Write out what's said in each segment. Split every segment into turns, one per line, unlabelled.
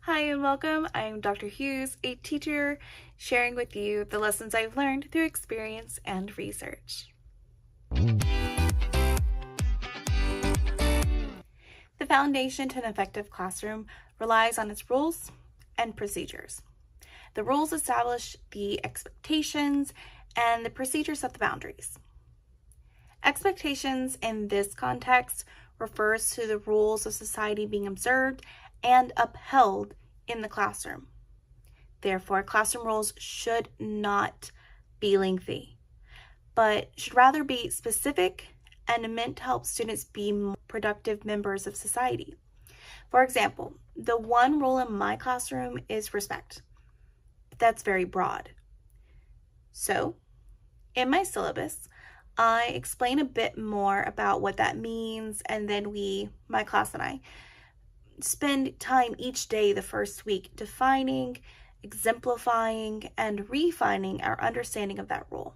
Hi and welcome. I'm Dr. Hughes, a teacher sharing with you the lessons I've learned through experience and research. The foundation to an effective classroom relies on its rules and procedures. The rules establish the expectations and the procedures set the boundaries. Expectations in this context refers to the rules of society being observed and upheld in the classroom. Therefore, classroom rules should not be lengthy, but should rather be specific and meant to help students be more productive members of society. For example, the one rule in my classroom is respect. That's very broad. So, in my syllabus, I explain a bit more about what that means, and then my class and I, spend time each day the first week defining, exemplifying, and refining our understanding of that rule.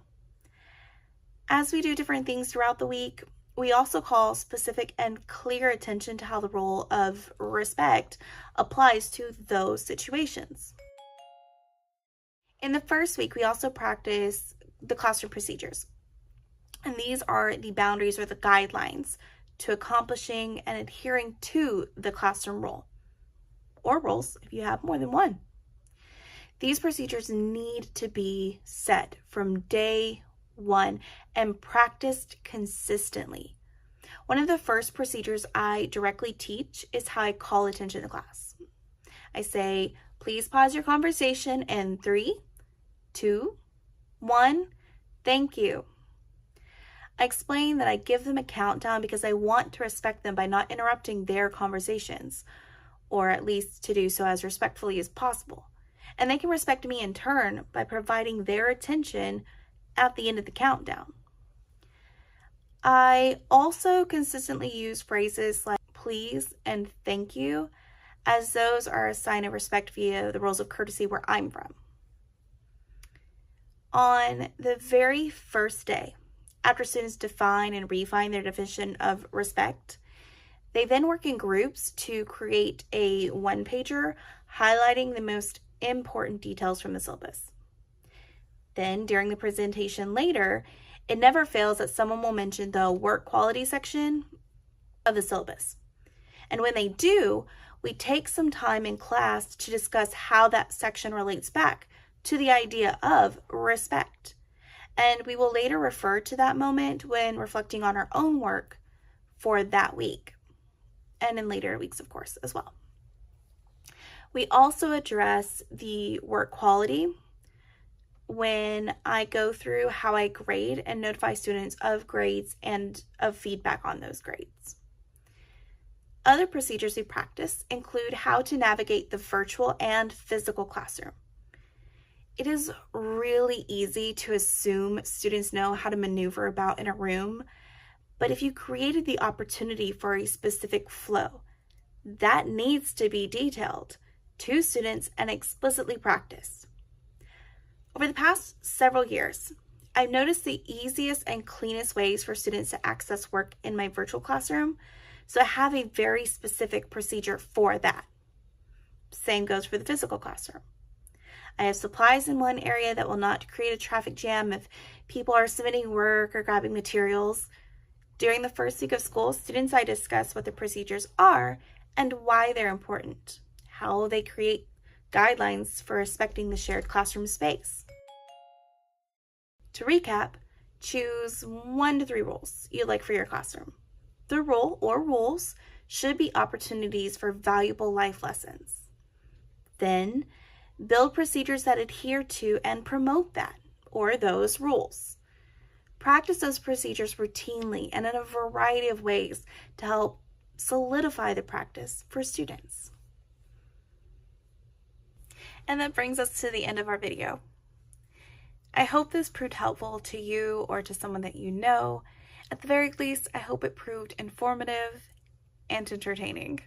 As we do different things throughout the week, we also call specific and clear attention to how the rule of respect applies to those situations. In the first week, we also practice the classroom procedures. And these are the boundaries or the guidelines to accomplishing and adhering to the classroom rule, or rules if you have more than one. These procedures need to be set from day one and practiced consistently. One of the first procedures I directly teach is how I call attention to class. I say, please pause your conversation in 3, 2, 1, thank you. I explain that I give them a countdown because I want to respect them by not interrupting their conversations, or at least to do so as respectfully as possible. And they can respect me in turn by providing their attention at the end of the countdown. I also consistently use phrases like please and thank you, as those are a sign of respect via the rules of courtesy where I'm from. On the very first day, after students define and refine their definition of respect, they then work in groups to create a one-pager highlighting the most important details from the syllabus. Then, during the presentation later, it never fails that someone will mention the work quality section of the syllabus. And when they do, we take some time in class to discuss how that section relates back to the idea of respect. And we will later refer to that moment when reflecting on our own work for that week, and in later weeks, of course, as well. We also address the work quality when I go through how I grade and notify students of grades and of feedback on those grades. Other procedures we practice include how to navigate the virtual and physical classroom. It is really easy to assume students know how to maneuver about in a room, but if you created the opportunity for a specific flow, that needs to be detailed to students and explicitly practiced. Over the past several years, I've noticed the easiest and cleanest ways for students to access work in my virtual classroom, so I have a very specific procedure for that. Same goes for the physical classroom. I have supplies in one area that will not create a traffic jam if people are submitting work or grabbing materials. During the first week of school, students I discuss what the procedures are and why they're important, how they create guidelines for respecting the shared classroom space. To recap, choose 1 to 3 rules you'd like for your classroom. The rule or rules should be opportunities for valuable life lessons. Then, build procedures that adhere to and promote that, or those rules. Practice those procedures routinely and in a variety of ways to help solidify the practice for students. And that brings us to the end of our video. I hope this proved helpful to you or to someone that you know. At the very least, I hope it proved informative and entertaining.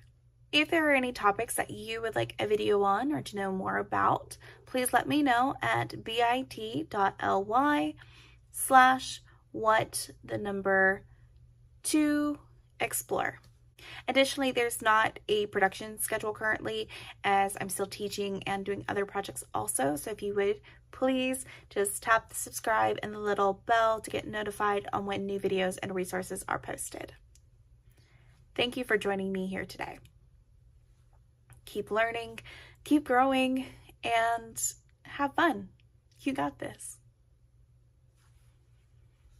If there are any topics that you would like a video on or to know more about, please let me know at bit.ly/what2explore. Additionally, there's not a production schedule currently, as I'm still teaching and doing other projects also. So if you would please just tap the subscribe and the little bell to get notified on when new videos and resources are posted. Thank you for joining me here today. Keep learning, keep growing, and have fun. You got this.